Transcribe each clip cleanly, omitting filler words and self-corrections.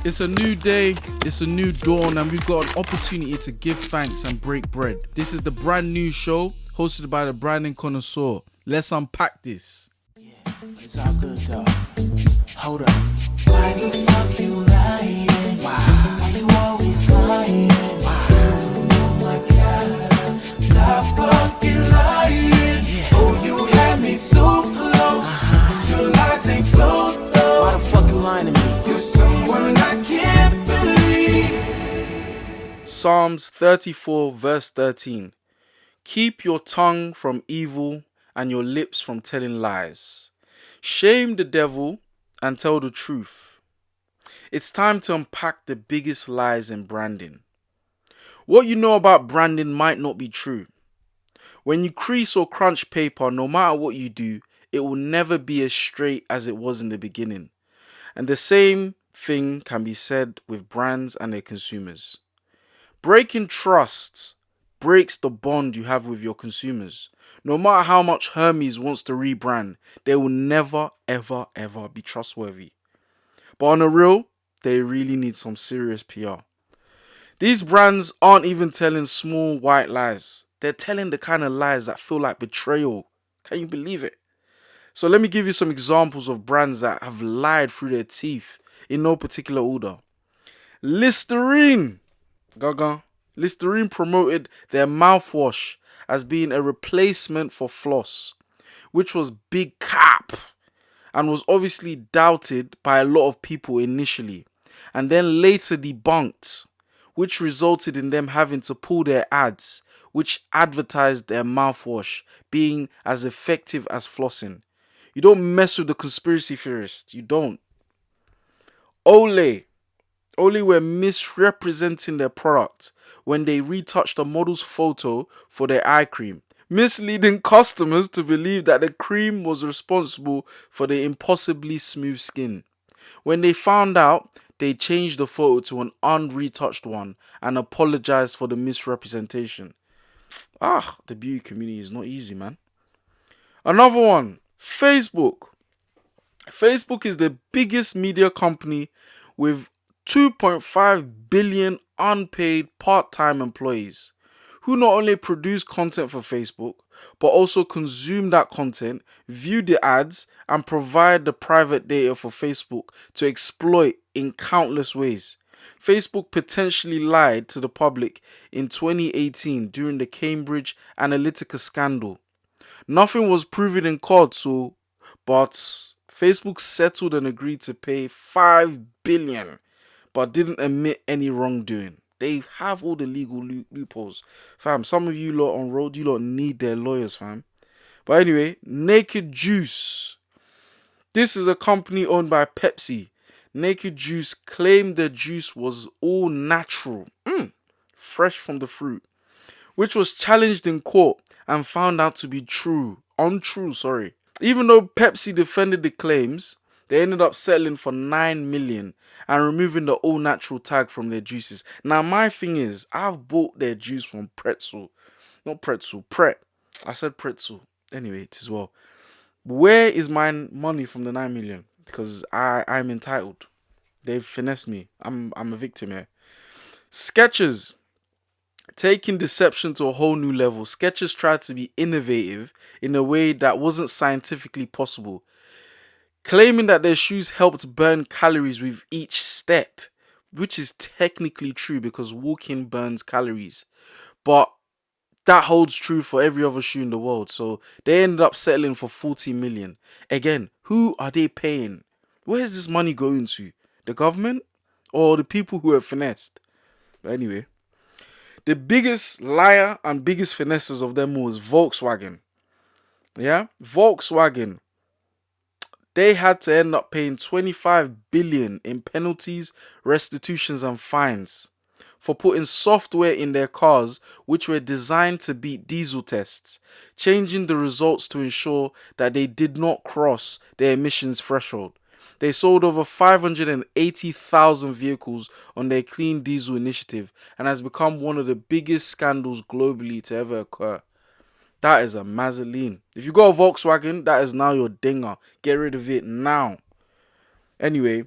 It's a new day, it's a new dawn, and we've got an opportunity to give thanks and break bread. This is the brand new show hosted by the branding connoisseur. Let's unpack this. It's all good though. Hold up. Why the fuck you lying? Why you always lying? Why? Oh my god. Stop fucking lying. Oh, you had me so close. Your lies ain't float though. Why the fuck you lying to me? You're someone I can't believe. Psalms 34 verse 13. Keep your tongue from evil and your lips from telling lies. Shame the devil and tell the truth. It's time to unpack the biggest lies in branding. What you know about branding might not be true. When you crease or crunch paper, no matter what you do, it will never be as straight as it was in the beginning. And the same thing can be said with brands and their consumers. Breaking trust breaks the bond you have with your consumers. No matter how much Hermes wants to rebrand, they will never, ever, ever be trustworthy. But on a real, they really need some serious PR. These brands aren't even telling small white lies. They're telling the kind of lies that feel like betrayal. Can you believe it? So let me give you some examples of brands that have lied through their teeth in no particular order. Listerine. Gaga. Listerine promoted their mouthwash as being a replacement for floss, which was big cap and was obviously doubted by a lot of people initially and then later debunked, which resulted in them having to pull their ads, which advertised their mouthwash being as effective as flossing. You don't mess with the conspiracy theorists. You don't. Olay. Olay were misrepresenting their product when they retouched the model's photo for their eye cream, misleading customers to believe that the cream was responsible for their impossibly smooth skin. When they found out, they changed the photo to an unretouched one and apologized for the misrepresentation. The beauty community is not easy, man. Another one, Facebook. Facebook is the biggest media company with 2.5 billion unpaid part-time employees who not only produce content for Facebook, but also consume that content, view the ads, and provide the private data for Facebook to exploit in countless ways. Facebook potentially lied to the public in 2018 during the Cambridge Analytica scandal. Nothing was proven in court, but Facebook settled and agreed to pay 5 billion, but didn't admit any wrongdoing. They have all the legal loopholes. Fam, some of you lot on road, you lot need their lawyers, fam. But anyway, Naked Juice. This is a company owned by Pepsi. Naked Juice claimed their juice was all natural, fresh from the fruit, which was challenged in court and found out to be untrue. Even though Pepsi defended the claims, they ended up settling for 9 million and removing the all natural tag from their juices. Now my thing is, I've bought their juice from Pret. I said Pretzel. Anyway, it is well. Where is my money from the 9 million? Because I'm entitled. They've finessed me. I'm a victim here. Skechers. Taking deception to a whole new level, Skechers tried to be innovative in a way that wasn't scientifically possible, claiming that their shoes helped burn calories with each step, which is technically true because walking burns calories. But that holds true for every other shoe in the world. So they ended up settling for 40 million. Again, who are they paying? Where is this money going to? The government or the people who are finessed? But anyway. The biggest liar and biggest finesses of them was Volkswagen. Yeah? Volkswagen. They had to end up paying 25 billion in penalties, restitutions and fines for putting software in their cars which were designed to beat diesel tests, changing the results to ensure that they did not cross their emissions threshold. They sold over 580,000 vehicles on their clean diesel initiative and has become one of the biggest scandals globally to ever occur. That is a mazzoline. If you got a Volkswagen, that is now your dinger. Get rid of it now. Anyway,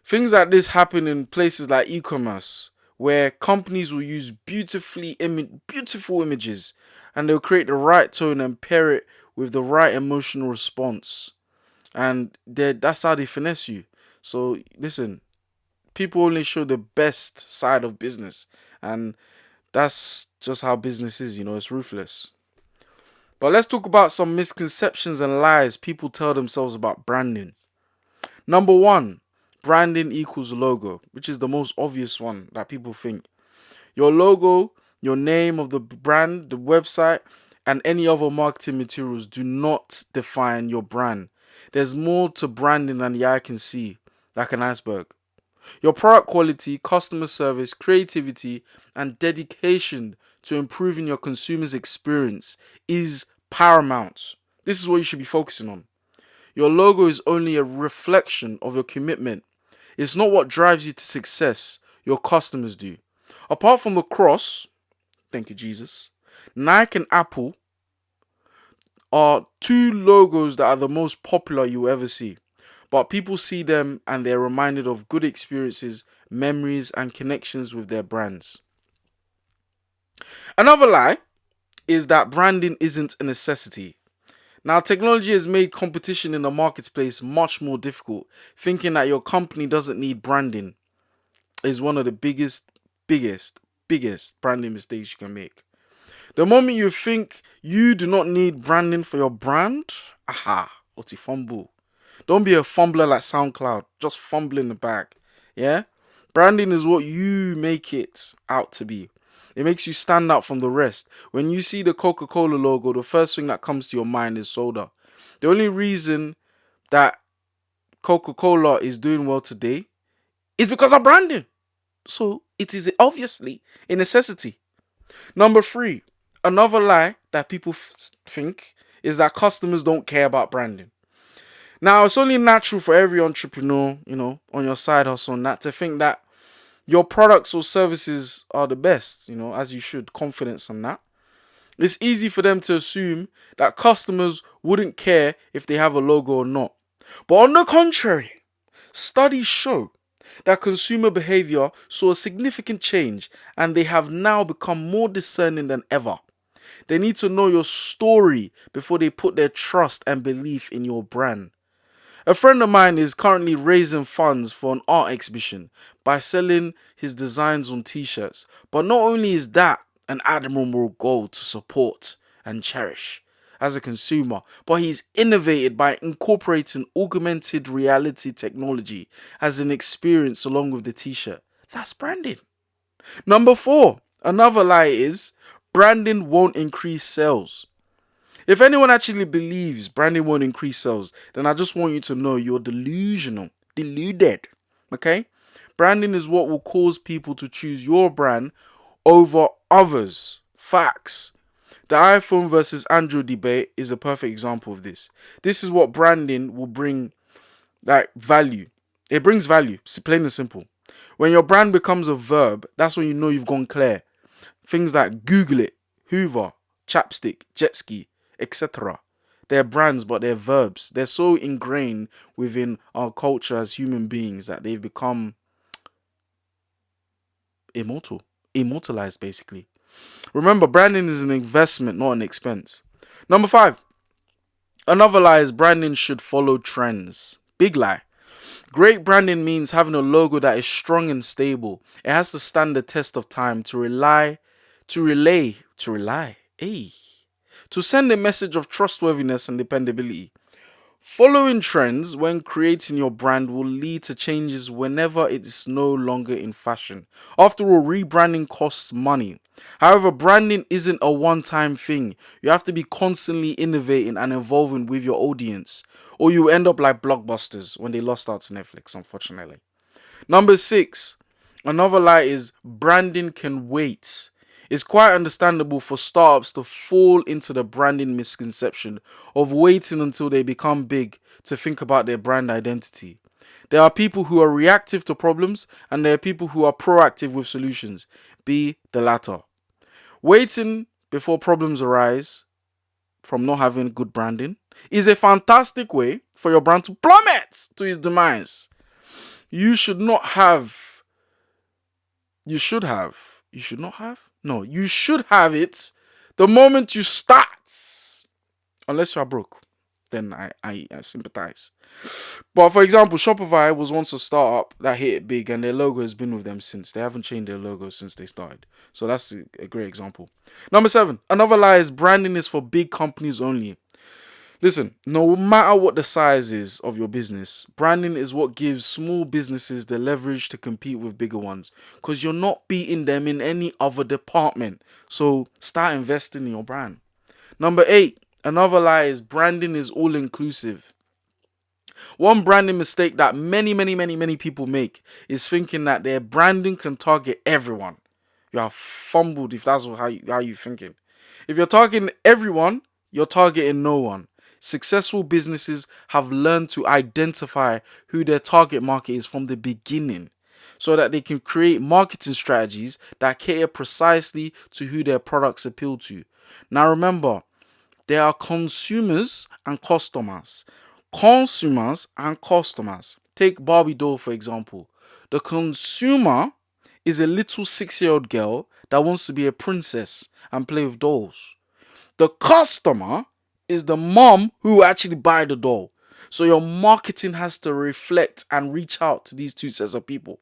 Things like this happen in places like e-commerce, where companies will use beautiful images, and they'll create the right tone and pair it with the right emotional response, and that's how they finesse you. So listen, people only show the best side of business, and that's just how business is. It's ruthless. But let's talk about some misconceptions and lies people tell themselves about branding. Number one, branding equals logo, which is the most obvious one that people think. Your logo, your name of the brand, the website, and any other marketing materials do not define your brand. There's more to branding than the eye can see, like an iceberg. Your product quality, customer service, creativity, and dedication to improving your consumer's experience is paramount. This is what you should be focusing on. Your logo is only a reflection of your commitment. It's not what drives you to success. Your customers do. Apart from the cross, thank you, Jesus, Nike and Apple are two logos that are the most popular you will ever see. But people see them and they're reminded of good experiences, memories, and connections with their brands. Another lie is that branding isn't a necessity. Now, technology has made competition in the marketplace much more difficult. Thinking that your company doesn't need branding is one of the biggest branding mistakes you can make. The moment you think you do not need branding for your brand, aha, oti fumble. Don't be a fumbler like SoundCloud, just fumble in the bag. Yeah? Branding is what you make it out to be. It makes you stand out from the rest. When you see the Coca-Cola logo, the first thing that comes to your mind is soda. The only reason that Coca-Cola is doing well today is because of branding. So it is obviously a necessity. Number three, another lie that people think is that customers don't care about branding. Now, it's only natural for every entrepreneur, on your side hustle and that, to think that your products or services are the best, as you should, confidence on that. It's easy for them to assume that customers wouldn't care if they have a logo or not. But on the contrary, studies show that consumer behavior saw a significant change and they have now become more discerning than ever. They need to know your story before they put their trust and belief in your brand. A friend of mine is currently raising funds for an art exhibition by selling his designs on t-shirts. But not only is that an admirable goal to support and cherish as a consumer, but he's innovated by incorporating augmented reality technology as an experience along with the t-shirt. That's branding. Number four, another lie is branding won't increase sales. If anyone actually believes branding won't increase sales, then I just want you to know you're delusional. Deluded. Okay? Branding is what will cause people to choose your brand over others. Facts. The iPhone versus Android debate is a perfect example of this. This is what branding will bring, like, value. It brings value. It's plain and simple. When your brand becomes a verb, that's when you know you've gone clear. Things like Google it, Hoover, chapstick, jet ski, etc. They're brands, but they're verbs. They're so ingrained within our culture as human beings that they've become immortalized, basically. Remember, branding is an investment, not an expense. Number five, another lie is branding should follow trends. Big lie. Great branding means having a logo that is strong and stable. It has to stand the test of time to send a message of trustworthiness and dependability. Following trends when creating your brand will lead to changes whenever it is no longer in fashion. After all, rebranding costs money. However, branding isn't a one-time thing. You have to be constantly innovating and evolving with your audience, or you end up like Blockbusters when they lost out to Netflix, unfortunately. Number six, another lie is branding can wait. It's quite understandable for startups to fall into the branding misconception of waiting until they become big to think about their brand identity. There are people who are reactive to problems and there are people who are proactive with solutions. Be the latter. Waiting before problems arise from not having good branding is a fantastic way for your brand to plummet to its demise. You should not have. You should have. You should not have? No, you should have it the moment you start. Unless you are broke. Then I sympathize. But for example, Shopify was once a startup that hit it big and their logo has been with them since. They haven't changed their logo since they started. So that's a great example. Number 7. Another lie is branding is for big companies only. Listen, no matter what the size is of your business, branding is what gives small businesses the leverage to compete with bigger ones because you're not beating them in any other department. So start investing in your brand. Number 8, another lie is branding is all inclusive. One branding mistake that many people make is thinking that their branding can target everyone. You are fumbled if that's how you thinking. If you're targeting everyone, you're targeting no one. Successful businesses have learned to identify who their target market is from the beginning so that they can create marketing strategies that cater precisely to who their products appeal to. Now remember, there are consumers and customers. Consumers and customers. Take Barbie doll for example. The consumer is a little 6-year-old girl that wants to be a princess and play with dolls. The customer is the mom who actually buy the doll. So your marketing has to reflect and reach out to these two sets of people.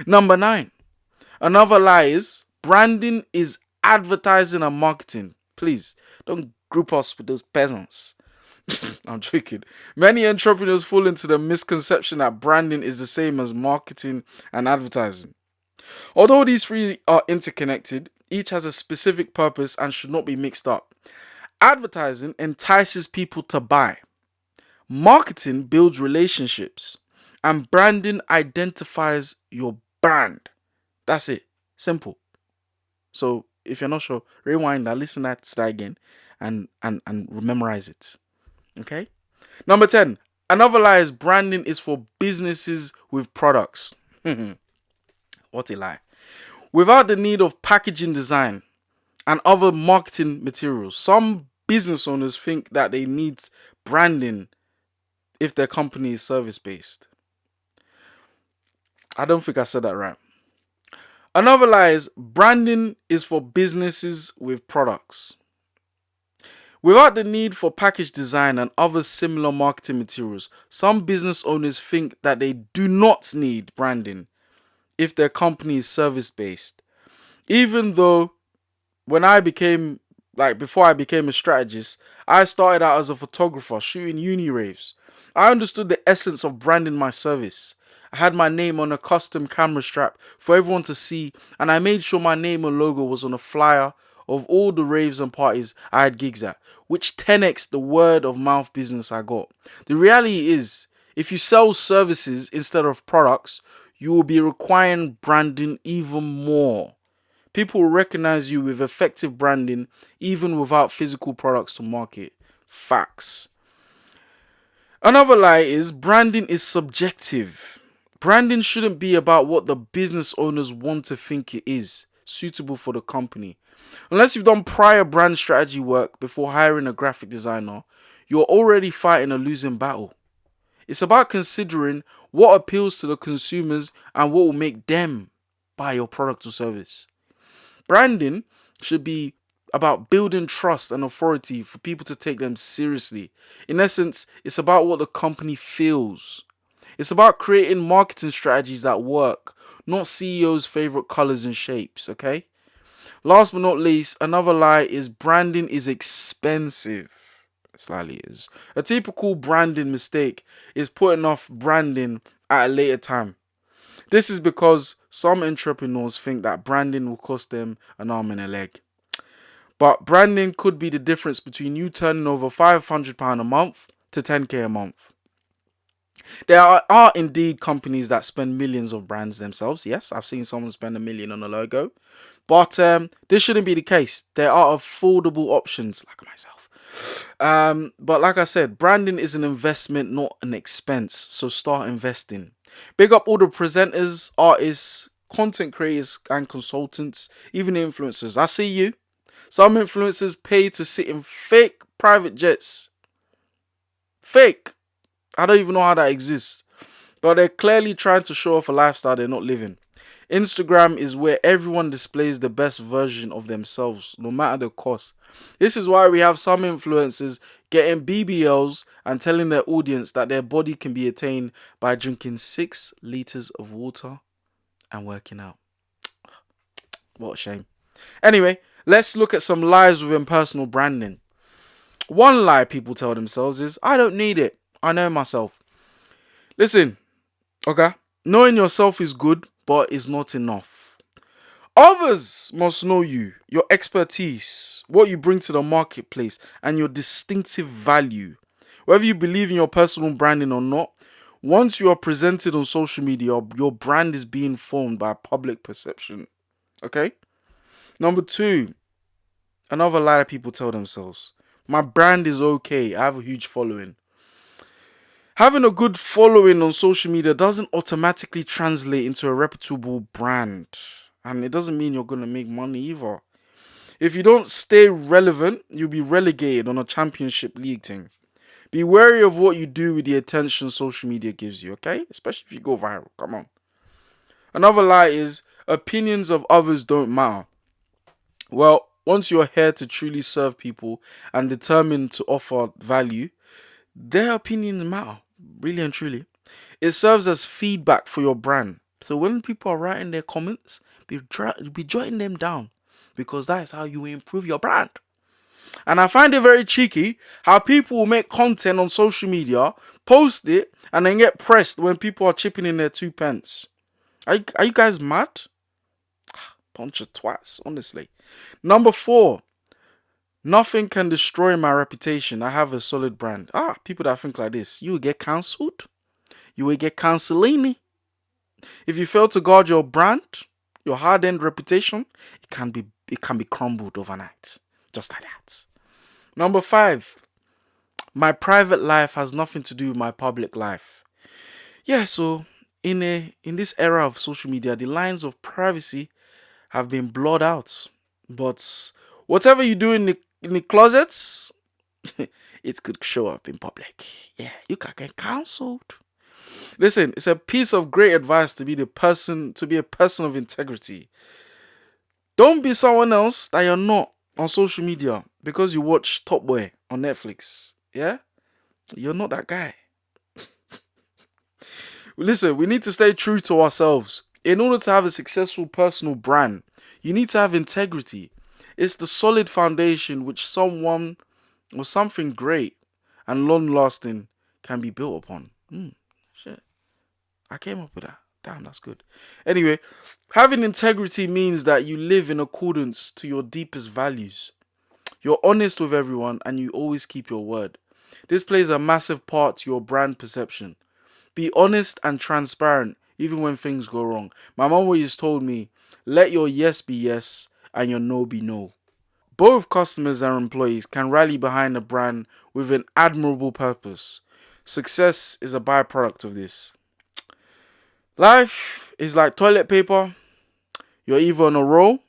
Number 9. Another lie is branding is advertising and marketing. Please don't group us with those peasants. I'm joking. Many entrepreneurs fall into the misconception that branding is the same as marketing and advertising. Although these three are interconnected, each has a specific purpose and should not be mixed up. Advertising entices people to buy. Marketing builds relationships. And branding identifies your brand. That's it. Simple. So if you're not sure, rewind that, listen to that again, and memorize it. Okay? Number 10. Another lie is branding is for businesses with products. What a lie. Without the need of packaging design and other marketing materials, some business owners think that they need branding if their company is service based. I don't think I said that right. Another lie is branding is for businesses with products. Without the need for package design and other similar marketing materials, some business owners think that they do not need branding if their company is service based. Even though before I became a strategist, I started out as a photographer shooting uni raves. I understood the essence of branding my service. I had my name on a custom camera strap for everyone to see, and I made sure my name and logo was on a flyer of all the raves and parties I had gigs at, which 10x the word of mouth business I got. The reality is, if you sell services instead of products, you will be requiring branding even more. People will recognize you with effective branding even without physical products to market. Facts. Another lie is branding is subjective. Branding shouldn't be about what the business owners want to think it is suitable for the company. Unless you've done prior brand strategy work before hiring a graphic designer, you're already fighting a losing battle. It's about considering what appeals to the consumers and what will make them buy your product or service. Branding should be about building trust and authority for people to take them seriously. In essence, it's about what the company feels. It's about creating marketing strategies that work, not CEO's favorite colors and shapes, okay? Last but not least, another lie is branding is expensive. It slightly is. A typical branding mistake is putting off branding at a later time. This is because some entrepreneurs think that branding will cost them an arm and a leg. But branding could be the difference between you turning over £500 a month to 10k a month. There are indeed companies that spend millions of brands themselves. Yes, I've seen someone spend $1 million on a logo. But this shouldn't be the case. There are affordable options, like myself. But like I said, branding is an investment, not an expense. So start investing. Big up all the presenters, artists, content creators and consultants, even influencers. I see you. Some influencers pay to sit in fake private jets. Fake. I don't even know how that exists. but they're clearly trying to show off a lifestyle they're not living. Instagram is where everyone displays the best version of themselves, no matter the cost. This is why we have some influencers getting BBLs and telling their audience that their body can be attained by drinking 6 liters of water and working out. What a shame. Anyway, let's look at some lies within personal branding. One lie people tell themselves is, I don't need it. I know myself. Listen, okay? Knowing yourself is good, but is not enough. Others must know you, your expertise, what you bring to the marketplace, and your distinctive value. Whether you believe in your personal branding or not, once you are presented on social media, your brand is being formed by public perception. Okay? Number two, another lie that people tell themselves. My brand is okay. I have a huge following. Having a good following on social media doesn't automatically translate into a reputable brand. And it doesn't mean you're going to make money either. If you don't stay relevant, you'll be relegated on a championship league team. Be wary of what you do with the attention social media gives you, okay? Especially if you go viral. Come on. Another lie is opinions of others don't matter. Well, once you're here to truly serve people and determined to offer value, their opinions matter, really and truly. It serves as feedback for your brand. So when people are writing their comments, be jotting them down, because that is how you improve your brand. And I find it very cheeky how people will make content on social media, post it, and then get pressed when people are chipping in their 2 pence. Are you guys mad? Bunch of twats, honestly. Number 4, nothing can destroy my reputation. I have a solid brand. People that think like this, you will get cancelled. You will get cancelini. If you fail to guard your brand, your hard-earned reputation, it can be crumbled overnight. Just like that. Number 5, my private life has nothing to do with my public life. Yeah, so in this era of social media, the lines of privacy have been blurred out. But whatever you do in the closets, it could show up in public. Yeah, you can get cancelled. Listen, it's a piece of great advice to be a person of integrity. Don't be someone else that you're not on social media because you watch Top Boy on Netflix. Yeah? You're not that guy. Listen, we need to stay true to ourselves. In order to have a successful personal brand, you need to have integrity. It's the solid foundation which someone or something great and long lasting can be built upon. Shit. I came up with that. Damn, that's good. Anyway, having integrity means that you live in accordance to your deepest values. You're honest with everyone and you always keep your word. This plays a massive part to your brand perception. Be honest and transparent even when things go wrong. My mom always told me, let your yes be yes and your no be no. Both customers and employees can rally behind a brand with an admirable purpose. Success is a byproduct of this. Life is like toilet paper. You're either on a roll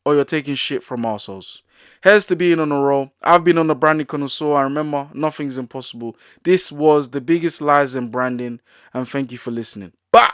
or you're taking shit from arseholes. Here's to being on a roll. I've been on the branding connoisseur. I remember nothing's impossible. This was the biggest lies in branding, and thank you for listening. Bah!